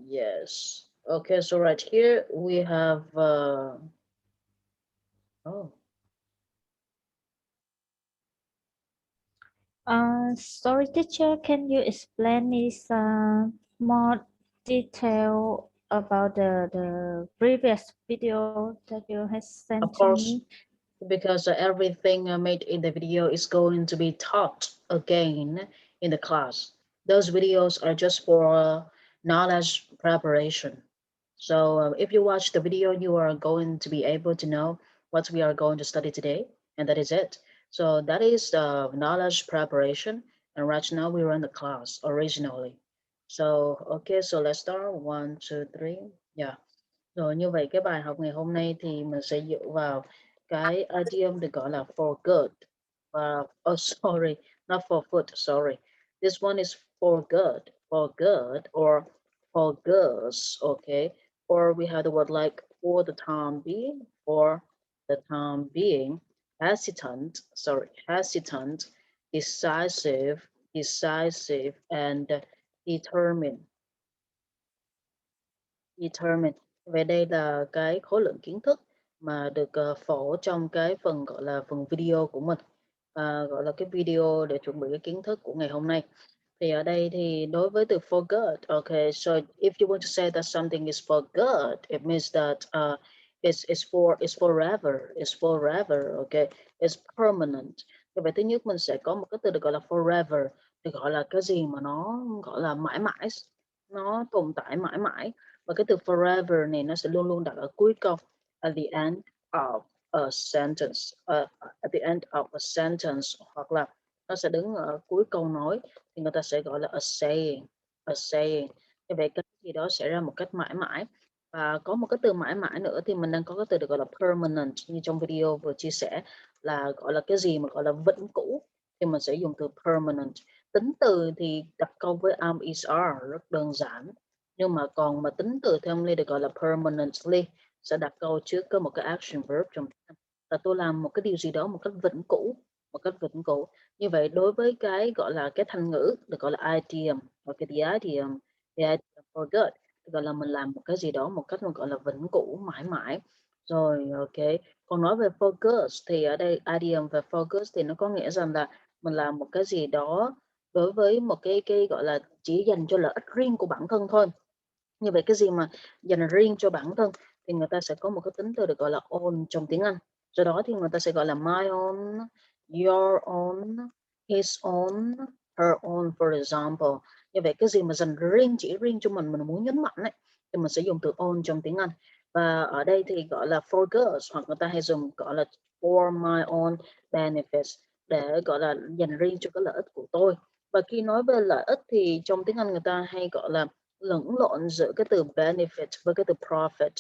Yes. Okay, so right here we have oh, Sorry, teacher, can you explain me some more detail about the previous video that you have sent of to me? course, because everything made in the video is going to be taught again in the class. Those videos are just for knowledge preparation. So if you watch the video, you are going to be able to know what we are going to study today, and that is it. So that is the knowledge preparation, and right now we run the class originally. So okay, so let's start. One, two, three. Yeah. Rồi như vậy cái bài học ngày hôm nay thì mình sẽ dựa vào cái idiom được gọi là for good và oh sorry, not for food, sorry. This one is for good or for girls, okay? Or we have the word like for the time being, hesitant, sorry, hesitant, decisive, and determined. Determine. Về đây là cái khối lượng kiến thức mà được phổ trong cái phần gọi là phần video của mình, gọi là cái video để chuẩn bị cái kiến thức của ngày hôm nay. Thì ở đây thì đối với từ for good, okay, so if you want to say that something is for good, it means that it's forever, okay, it's permanent. Như vậy thứ nhất mình sẽ có một cái từ được gọi là forever, được gọi là cái gì mà nó gọi là mãi mãi, nó tồn tại mãi mãi. Và cái từ forever này nó sẽ luôn luôn đặt ở cuối câu, at the end of a sentence, at the end of a sentence, hoặc là nó sẽ đứng ở cuối câu nói thì người ta sẽ gọi là a saying. Như vậy cái gì đó xảy ra một cách mãi mãi. Và có một cái từ mãi mãi nữa thì mình đang có cái từ được gọi là permanent, như trong video vừa chia sẻ là gọi là cái gì mà gọi là vĩnh cửu thì mình sẽ dùng từ permanent. Tính từ thì đặt câu với am is are rất đơn giản, nhưng mà còn mà tính từ theo Ly được gọi là permanently sẽ đặt câu trước có một cái action verb trong là tôi làm một cái điều gì đó một cách vĩnh cửu, một cách vĩnh cửu. Như vậy đối với cái gọi là cái thành ngữ được gọi là idiom, và cái the idiom for good gọi là mình làm một cái gì đó một cách mà gọi là vĩnh cửu mãi mãi. Rồi ok, còn nói về focus thì ở đây idiom về focus thì nó có nghĩa rằng là mình làm một cái gì đó đối với một cái gọi là chỉ dành cho lợi ích riêng của bản thân thôi. Như vậy cái gì mà dành riêng cho bản thân thì người ta sẽ có một cái tính từ được gọi là own trong tiếng Anh. Do đó thì người ta sẽ gọi là my own, your own, his own, her own for example. Như vậy cái gì mà dành riêng chỉ riêng cho mình muốn nhấn mạnh ấy, thì mình sẽ dùng từ own trong tiếng Anh. Và ở đây thì gọi là for girls, hoặc người ta hay dùng gọi là for my own benefits, để gọi là dành riêng cho cái lợi ích của tôi. Và khi nói về lợi ích thì trong tiếng Anh người ta hay gọi là lẫn lộn giữa cái từ benefit với cái từ profit.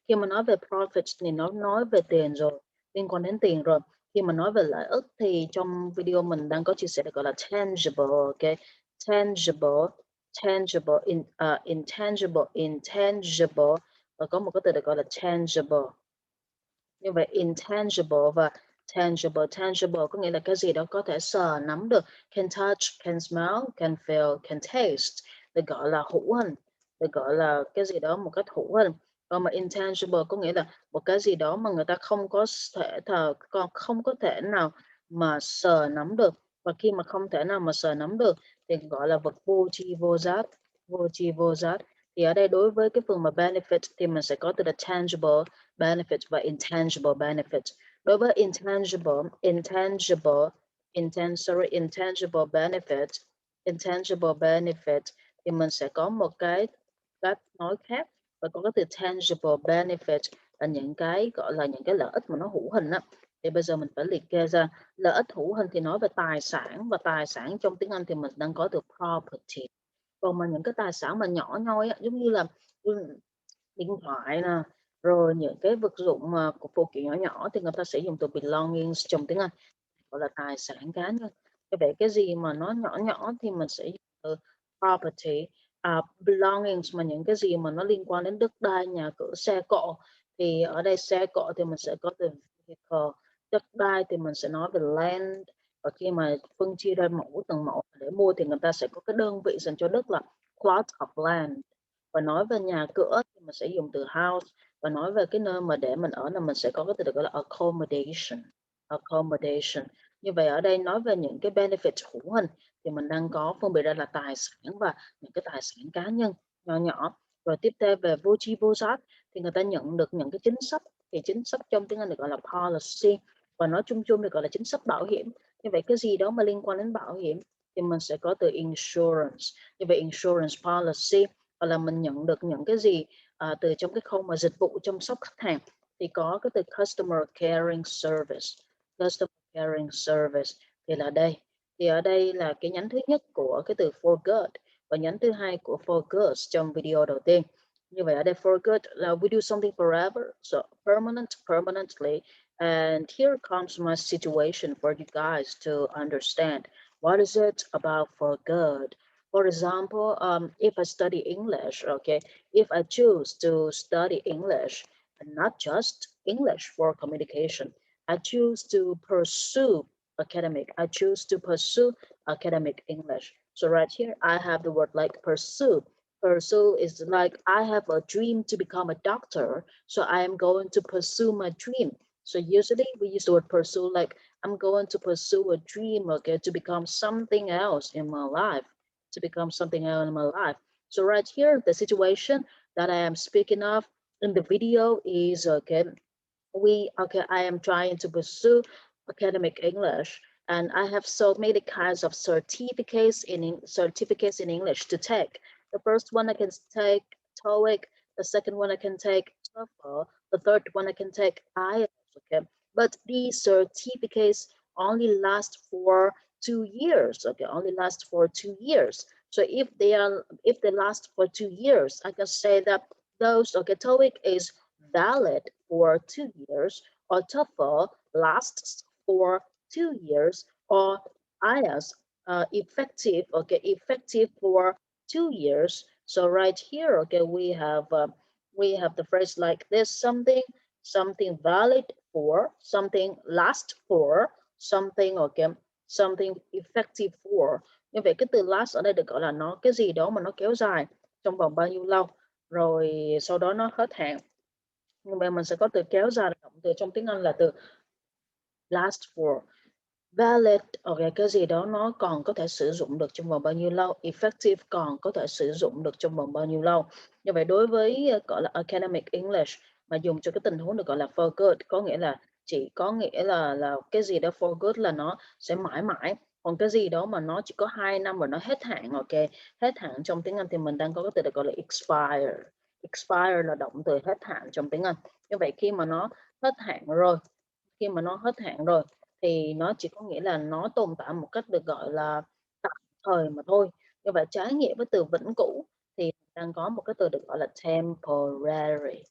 Khi mà nói về profit thì nó nói về tiền rồi, liên quan đến tiền rồi. Khi mà nói về lợi ích thì trong video mình đang có chia sẻ được gọi là tangible, ok, tangible, intangible, và có một cái từ được gọi là tangible. Như vậy intangible và tangible có nghĩa là cái gì đó có thể sờ nắm được, can touch, can smell, can feel, can taste, được gọi là hữu hình, được gọi là cái gì đó một cách hữu hình. Còn mà intangible có nghĩa là một cái gì đó mà người ta không có thể nào mà sờ nắm được. Và khi mà không thể nào mà sờ nắm được thì gọi là vật vô tri vô giác, vô tri vô giác. Thì ở đây đối với cái phần mà benefit thì mình sẽ có từ là tangible benefit và intangible benefit. Đối với intangible benefit thì mình sẽ có một cái cách nói khác, và có cái từ tangible benefit là những cái gọi là những cái lợi ích mà nó hữu hình á. Thì bây giờ mình phải liệt kê ra lợi ích hữu hình thì nói về tài sản, và tài sản trong tiếng Anh thì mình đang có từ property. Còn mà những cái tài sản mà nhỏ nhoi á, giống như là điện thoại nè, rồi những cái vật dụng mà của phụ kiện nhỏ nhỏ thì người ta sẽ dùng từ belongings trong tiếng Anh, gọi là tài sản cá nhân. Như vậy cái gì mà nó nhỏ nhỏ thì mình sẽ dùng từ property. Belongings mà những cái gì mà nó liên quan đến đất đai, nhà cửa, xe cộ, thì ở đây xe cộ thì mình sẽ có từ vehicle. Đất đai thì mình sẽ nói về land, Và khi mà phân chia ra từng mẫu để mua thì người ta sẽ có cái đơn vị dành cho đất là plot of land. Và nói về nhà cửa thì mình sẽ dùng từ house, và nói về cái nơi mà để mình ở là mình sẽ có cái từ được gọi là accommodation. Accommodation. Như vậy ở đây nói về những cái benefits hữu hình thì mình đang có phân biệt ra là tài sản và những cái tài sản cá nhân nhỏ nhỏ. Rồi tiếp theo về vô tri vô giác thì người ta nhận được những cái chính sách, thì chính sách trong tiếng Anh được gọi là policy, và nói chung chung được gọi là chính sách bảo hiểm. Như vậy cái gì đó mà liên quan đến bảo hiểm thì mình sẽ có từ insurance. Như vậy insurance policy, hoặc là mình nhận được những cái gì từ trong cái khâu mà dịch vụ chăm sóc khách hàng thì có cái từ customer caring service. Customer caring service thì là đây. Thì ở đây là cái nhánh thứ nhất của cái từ for good và nhánh thứ hai của for good trong video đầu tiên. Như vậy ở đây for good là we do something forever, so permanently. And here comes my situation for you guys to understand. What is it about for good? For example, if I study English, okay, if I choose to study English, and not just English for communication, I choose to pursue I choose to pursue academic English. So right here, I have the word like pursue. Pursue is like I have a dream to become a doctor, so I am going to pursue my dream. So usually we use the word pursue like I'm going to pursue a dream, okay, to become something else in my life, to become something else in my life. So right here, the situation that I am speaking of in the video is, okay, I am trying to pursue academic English, and I have so many kinds of certificates in English to take. The first one I can take TOEIC, the second one I can take TOEFL, the third one I can take IELTS. Okay, but these certificates only last for 2 years. Okay, only last for 2 years. So if they last for 2 years, I can say that those, okay, TOEIC is valid for 2 years, or TOEFL lasts for 2 years, or IELTS effective for 2 years. So right here, okay, we have the phrase like this: something valid for, something last for, something effective for. Như vậy cái từ last ở đây được gọi là nó cái gì đó mà nó kéo dài trong vòng bao nhiêu lâu, rồi sau đó nó hết hạn. Như vậy mình sẽ có từ kéo dài, động từ trong tiếng Anh là từ last for. Valid, cái gì đó nó còn có thể sử dụng được trong vòng bao nhiêu lâu. Effective, còn có thể sử dụng được trong vòng bao nhiêu lâu. Như vậy đối với gọi là academic English mà dùng cho cái tình huống được gọi là for good, có nghĩa là cái gì đó for good là nó sẽ mãi mãi. Còn cái gì đó mà nó chỉ có 2 năm rồi nó hết hạn, hết hạn trong tiếng Anh thì mình đang có cái từ được gọi là expire. Expire là động từ hết hạn trong tiếng Anh. Như vậy khi mà nó hết hạn rồi, thì nó chỉ có nghĩa là nó tồn tại một cách được gọi là tạm thời mà thôi. Như vậy trái nghĩa với từ vĩnh cửu thì đang có một cái từ được gọi là temporary.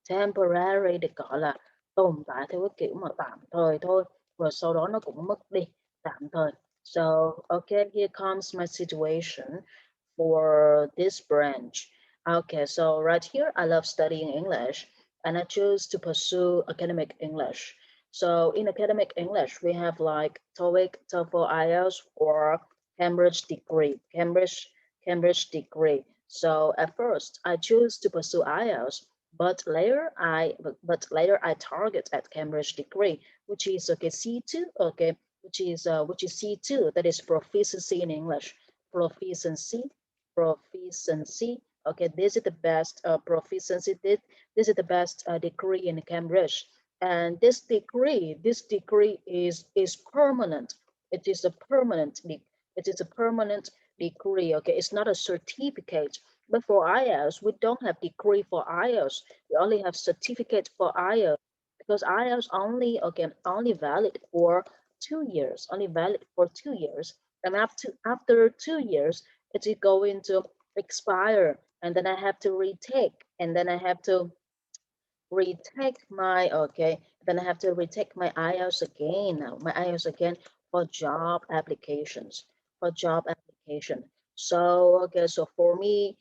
Temporary được gọi là tồn tại theo cái kiểu mà tạm thời thôi, rồi sau đó nó cũng mất đi, tạm thời. So, okay, here comes my situation for this branch. Okay, so right here, I love studying English, and I choose to pursue academic English. So in academic English, we have like TOEIC, TOEFL, IELTS, or Cambridge degree. Cambridge degree. So at first, I choose to pursue IELTS, but later I target at Cambridge degree, which is okay C2. Okay, which is C2. That is proficiency in English. Proficiency. Okay, this is the best proficiency. This is the best degree in Cambridge, and this degree is permanent. It is a permanent degree. Okay, it's not a certificate. But for IELTS, we don't have degree for IELTS. We only have certificate for IELTS, because IELTS only valid for 2 years. Only valid for 2 years, and after 2 years, it is going to expire, and then I have to retake, and then I have to retake my IELTS again for job applications. So for me,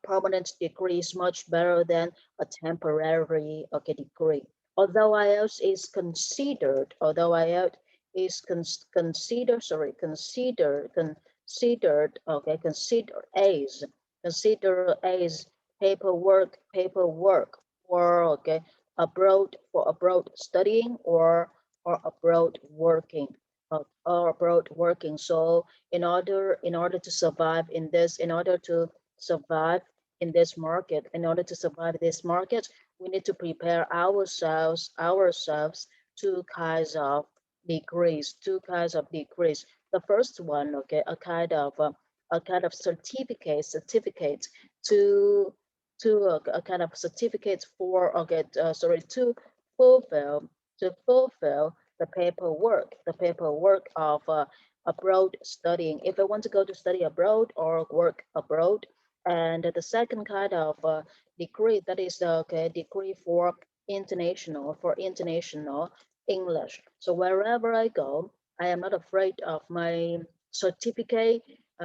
permanent degree is much better than a temporary degree. Although IELTS is considered okay, consider as paperwork or okay abroad studying or abroad working or abroad working. So in order to survive in this in order to survive in this market in order to survive this market, we need to prepare ourselves two kinds of degrees. The first one, okay, a kind of certificate to a kind of certificate for okay, fulfill fulfill the paperwork of abroad studying. If I want to go to study abroad or work abroad, and the second kind of degree, that is the okay, degree for international English. So wherever I go, I am not afraid of my certificate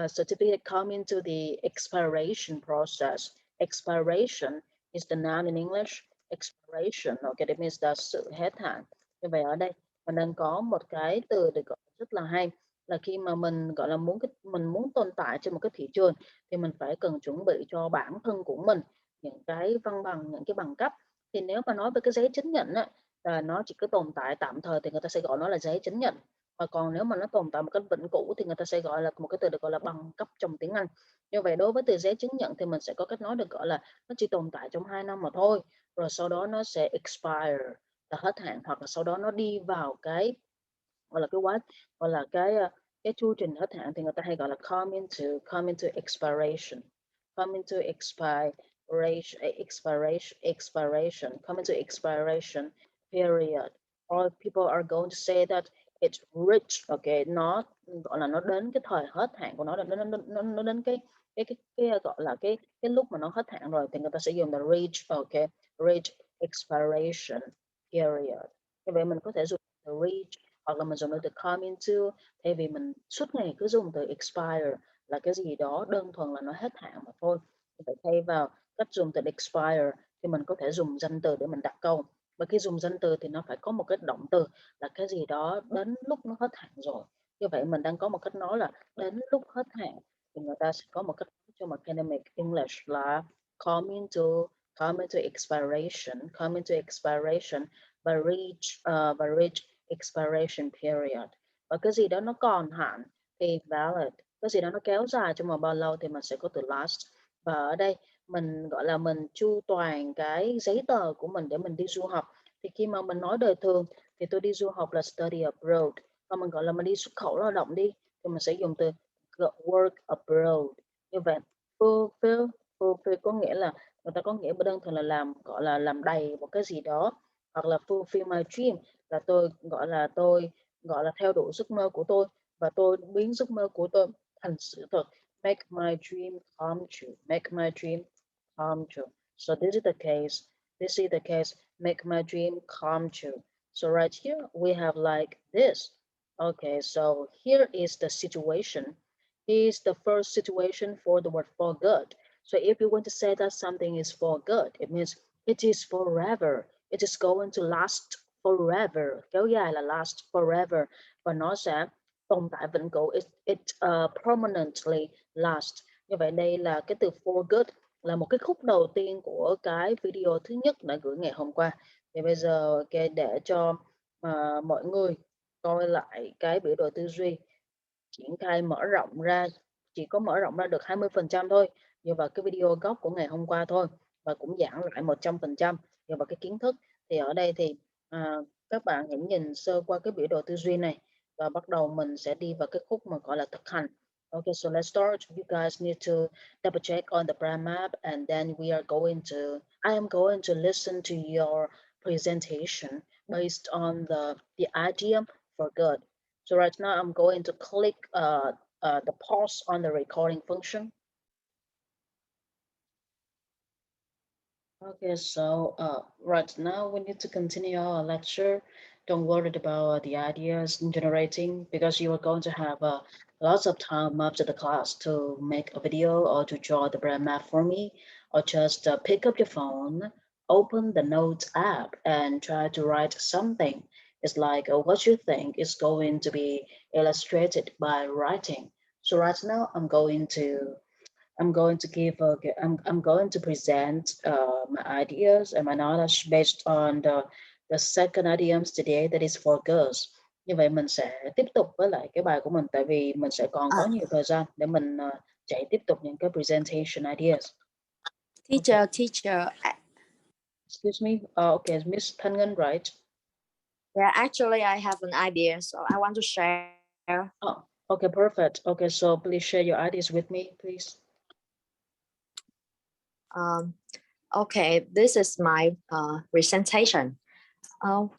certificate coming to the expiration process. Expiration is the noun in English. Expiration, okay, that means là sự hết hạn. Như vậy ở đây mình đang có một cái từ được gọi rất là hay, là khi mà mình gọi là mình muốn tồn tại trên một cái thị trường thì mình phải cần chuẩn bị cho bản thân của mình những cái văn bằng, những cái bằng cấp. Thì nếu mà nói về cái giấy chứng nhận á, là nó chỉ có tồn tại tạm thời thì người ta sẽ gọi nó là giấy chứng nhận. Và còn nếu mà nó tồn tại một cách vĩnh cửu thì người ta sẽ gọi là một cái từ được gọi là bằng cấp trong tiếng Anh. Như vậy đối với từ giấy chứng nhận thì mình sẽ có cách nói được gọi là nó chỉ tồn tại trong 2 năm mà thôi, rồi sau đó nó sẽ expire là hết hạn, hoặc là sau đó nó đi vào cái gọi là cái quá gọi là cái chu trình hết hạn thì người ta hay gọi là come into expiration, come into come into expiration period, or people are going to say that it's rich, okay, nó gọi là nó đến cái thời hết hạn của nó, nó đến cái gọi là cái lúc mà nó hết hạn rồi thì người ta sẽ dùng là reach, okay, reach expiration period. Như vậy mình có thể dùng từ reach hoặc là mình dùng từ come into, thay vì mình suốt ngày cứ dùng từ expire là cái gì đó đơn thuần là nó hết hạn mà thôi. Vậy thay vào cách dùng từ expire thì mình có thể dùng danh từ để mình đặt câu. Và khi dùng danh từ thì nó phải có một cái động từ là cái gì đó đến lúc nó hết hạn rồi. Như vậy mình đang có một cách nói là đến lúc hết hạn, thì người ta sẽ có một cách nói trong academic English là come into come into expiration và reach expiration period. Và cái gì đó nó còn hạn thì valid, cái gì đó nó kéo dài trong vòng bao lâu thì mình sẽ có từ last. Và ở đây mình gọi là mình chu toàn cái giấy tờ của mình để mình đi du học. Thì khi mà mình nói đời thường thì tôi đi du học là study abroad, và mình gọi là mình đi xuất khẩu lao động đi thì mình sẽ dùng từ work abroad. Như vậy fulfill có nghĩa là người ta có nghĩa đơn thuần là làm, gọi là làm đầy một cái gì đó, hoặc là fulfill my dream là tôi gọi là theo đuổi giấc mơ của tôi và tôi biến giấc mơ của tôi thành sự thật. Make my dream come true. Make my dream come true. So this is the case. This is the case. Make my dream come true. So right here we have like this. Okay, so here is the situation. Here's the first situation for the word for good. So if you want to say that something is for good, it means it is forever. It is going to last forever. Kéo dài là last forever. Và nó sẽ tồn tại vĩnh cửu. It permanently last. Như vậy đây là cái từ for good, là một cái khúc đầu tiên của cái video thứ nhất đã gửi ngày hôm qua. Thì bây giờ okay, để cho mọi người coi lại cái biểu đồ tư duy, triển khai mở rộng ra, chỉ có mở rộng ra được 20% thôi, dựa vào cái video gốc của ngày hôm qua thôi, và cũng giảng lại 100% dựa vào cái kiến thức. Thì ở đây thì các bạn hãy nhìn sơ qua cái biểu đồ tư duy này và bắt đầu mình sẽ đi vào cái khúc mà gọi là thực hành. Okay, so let's start. You guys need to double check on the brand map, and then I am going to listen to your presentation based on the idea for good. So right now I'm going to click the pause on the recording function. Okay, so right now we need to continue our lecture. Don't worry about the ideas generating, because you are going to have lots of time after the class to make a video or to draw the brand map for me, or just pick up your phone, open the notes app and try to write something. It's like what you think is going to be illustrated by writing. So right now I'm going to give a, I'm going to present my ideas and my knowledge based on the second idioms today, that is for girls. Như vậy mình sẽ tiếp tục với lại cái bài của mình, tại vì mình sẽ còn có nhiều thời gian để mình chạy tiếp tục những cái presentation ideas. Okay. Teacher. Excuse me. Okay, Miss Thanh Ngân, right? Yeah, actually, I have an idea, so I want to share. Oh, okay, perfect. Okay, so please share your ideas with me, please. Okay, this is my presentation.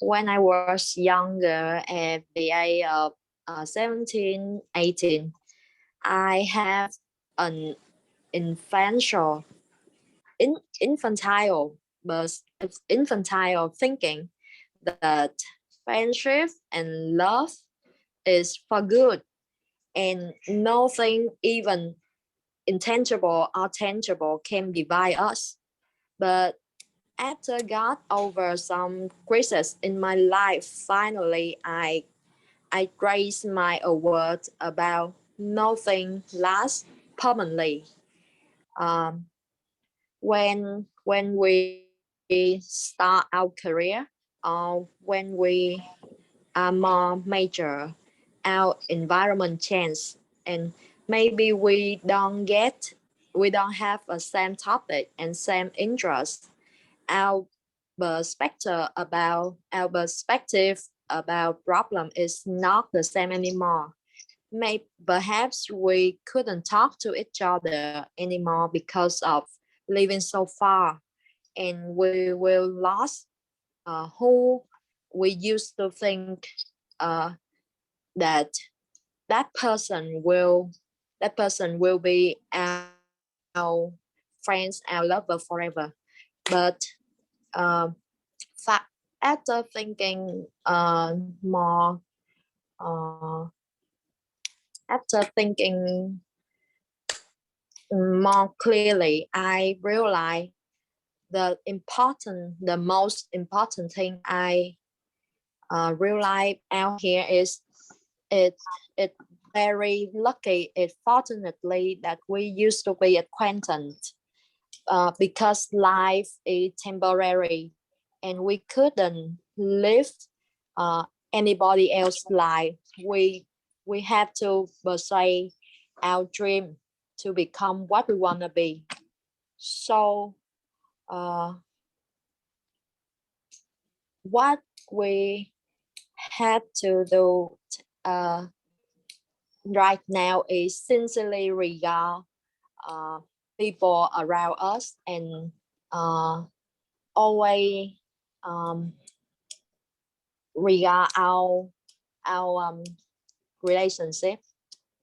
When I was younger, at the age of 17, 18, I have an infantile, but infantile thinking that friendship and love is for good, and nothing, even intangible or tangible, can divide us. But after got over some crisis in my life, finally I raised my award about nothing lasts permanently. Um, when we start our career, or when we are more major, our environment changes, and maybe we don't have a same topic and same interest. Our perspective about problem is not the same anymore. Perhaps we couldn't talk to each other anymore because of living so far, and we will lose who we used to think uh, that that person will be our friends, our lover forever. But uh, after thinking more, uh, after thinking more clearly, I realized the most important thing I realized out here is it it very lucky, it fortunately that we used to be acquainted, because life is temporary and we couldn't live uh, anybody else's life. We have to pursue our dream to become what we want to be. So what we have to do uh, right now is sincerely regard people around us, and always um, regard our relationship.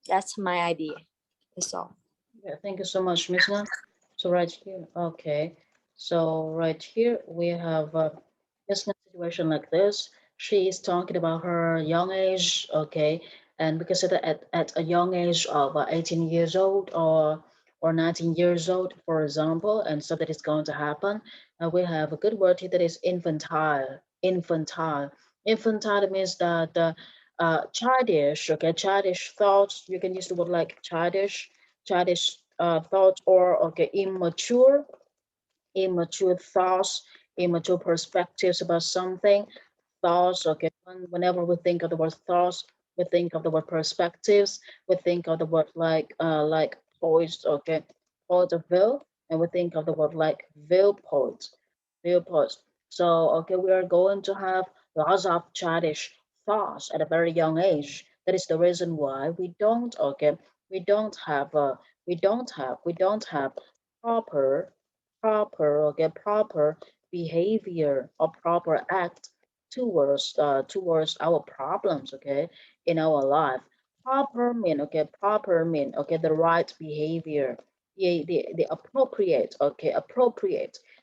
That's my idea. That's all. Yeah, thank you so much, Miss Ngân. So right here, okay. So right here we have a business situation like this. She is talking about her young age, okay, and because at a young age of 18 years old or 19 years old, for example, and so that is going to happen. We have a good word here that is infantile. Infantile. Infantile means that childish, okay, childish thoughts. You can use the word like childish thoughts, or okay, immature thoughts, immature perspectives about something. Thoughts, okay, whenever we think of the word thoughts, we think of the word perspectives, we think of the word like poised, okay, point of view, and we think of the word like viewpoint. So okay, we are going to have lots of childish thoughts at a very young age. That is the reason why we don't have we don't have proper proper behavior or proper act towards our problems, okay, in our life. Proper mean, okay, the right behavior, the appropriate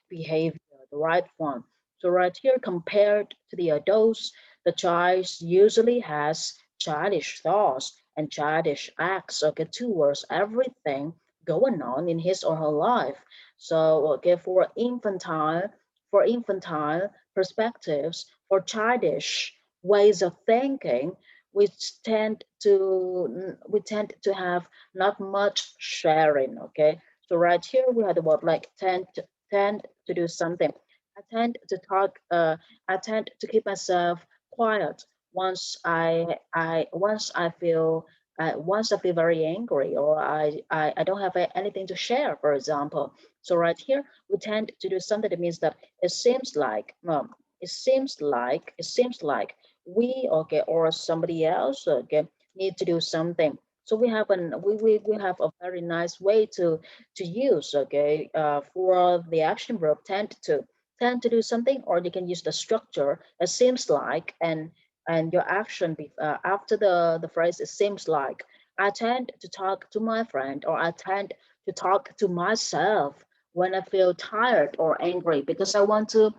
behavior, the right one. So right here, compared to the adults, the child usually has childish thoughts and childish acts, okay, towards everything going on in his or her life. So okay, for infantile perspectives, for childish ways of thinking, tend we tend to have not much sharing. Okay, so right here we have the word like tend to do something. I tend to talk. I tend to keep myself quiet once I feel very angry, or I don't have anything to share, for example. So right here we tend to do something that means that it seems like we, okay, or somebody else, okay, need to do something. So we have a very nice way to use, okay, for the action verb tend to do something, or you can use the structure it seems like, and your action after the phrase it seems like. I tend to talk to my friend, or I tend to talk to myself when I feel tired or angry, because I want to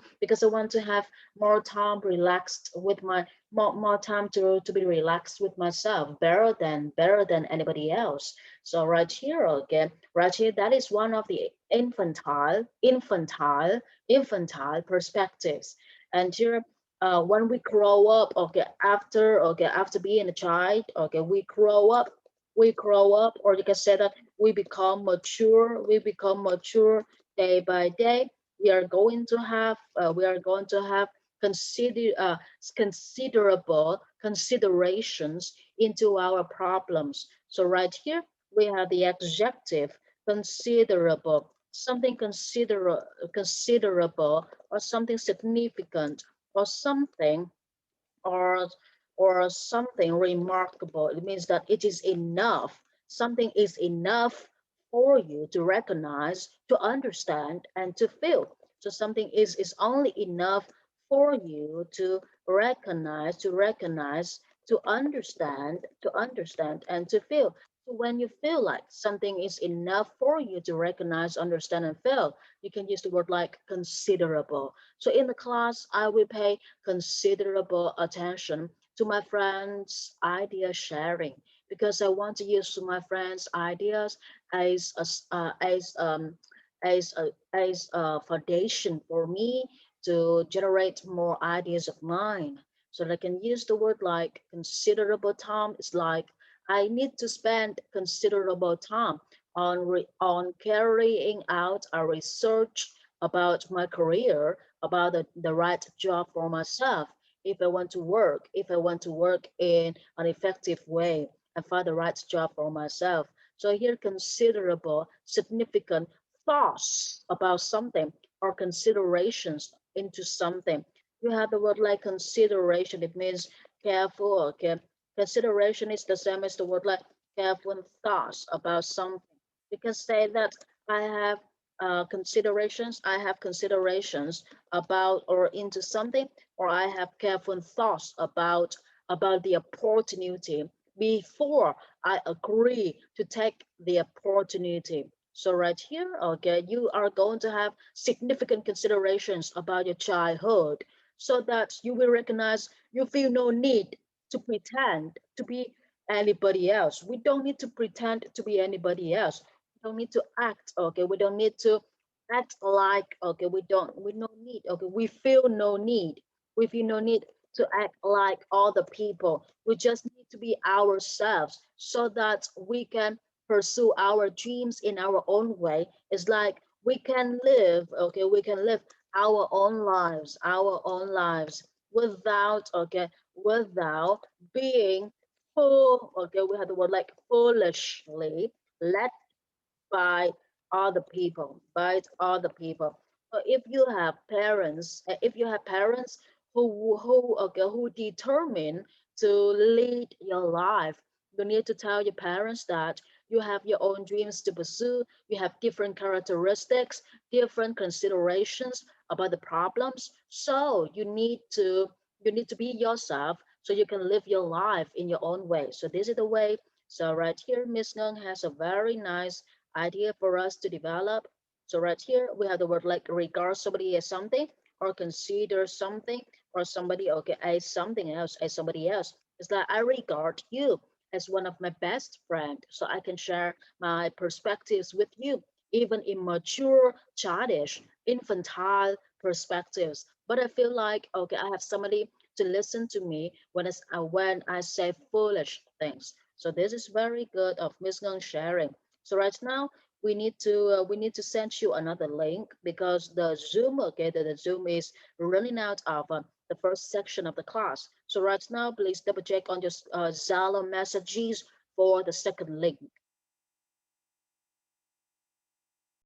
have more time relaxed with my more time to be relaxed with myself, better than anybody else. So right here, again, right here, that is one of the infantile perspectives. And here, when we grow up, after being a child, okay, we grow up, or you can say that we become mature day by day. We are going to have considerable considerations into our problems. So right here we have the adjective considerable, something considerable, or something significant, or something or something remarkable. It means that it is enough. Something is enough for you to recognize, to understand, and to feel. So something is only enough for you to recognize, to understand, and to feel. So when you feel like something is enough for you to recognize, understand, and feel, you can use the word like considerable. So in the class, I will pay considerable attention to my friends' idea sharing, because I want to use my friends' ideas as a foundation for me to generate more ideas of mine. So I can use the word like considerable time. It's like I need to spend considerable time on carrying out a research about my career, about the right job for myself. If I want to work in an effective way and find the right job for myself. So here, considerable, significant thoughts about something, or considerations into something. You have the word like consideration. It means careful. Okay, consideration is the same as the word like careful thoughts about something. You can say that I have considerations about or into something, or I have careful thoughts about the opportunity before I agree to take the opportunity. So right here, okay, you are going to have significant considerations about your childhood, so that you will recognize you feel no need to pretend to be anybody else. We don't need to pretend to be anybody else. We don't need to act, okay? We don't need to act like, okay, we no need, okay, we feel no need to act like other people. We just need to be ourselves, so that we can pursue our dreams in our own way. It's like we can live our own lives without being we have the word like foolishly led by other people. So if you have parents who determine to lead your life, you need to tell your parents that you have your own dreams to pursue. You have different characteristics, different considerations about the problems. So you need to be yourself, so you can live your life in your own way. So this is the way. So right here, Miss Ngân has a very nice idea for us to develop. So right here, we have the word like regard somebody as something, or consider something, or somebody, okay, as something else, as somebody else. It's like I regard you as one of my best friend, so I can share my perspectives with you, even immature, childish, infantile perspectives. But I feel like, okay, I have somebody to listen to me when I say foolish things. So this is very good of Miss Ngân sharing. So right now we need to send you another link because the Zoom, okay, the Zoom is running out of the first section of the class. So right now, please double check on your Zalo messages for the second link.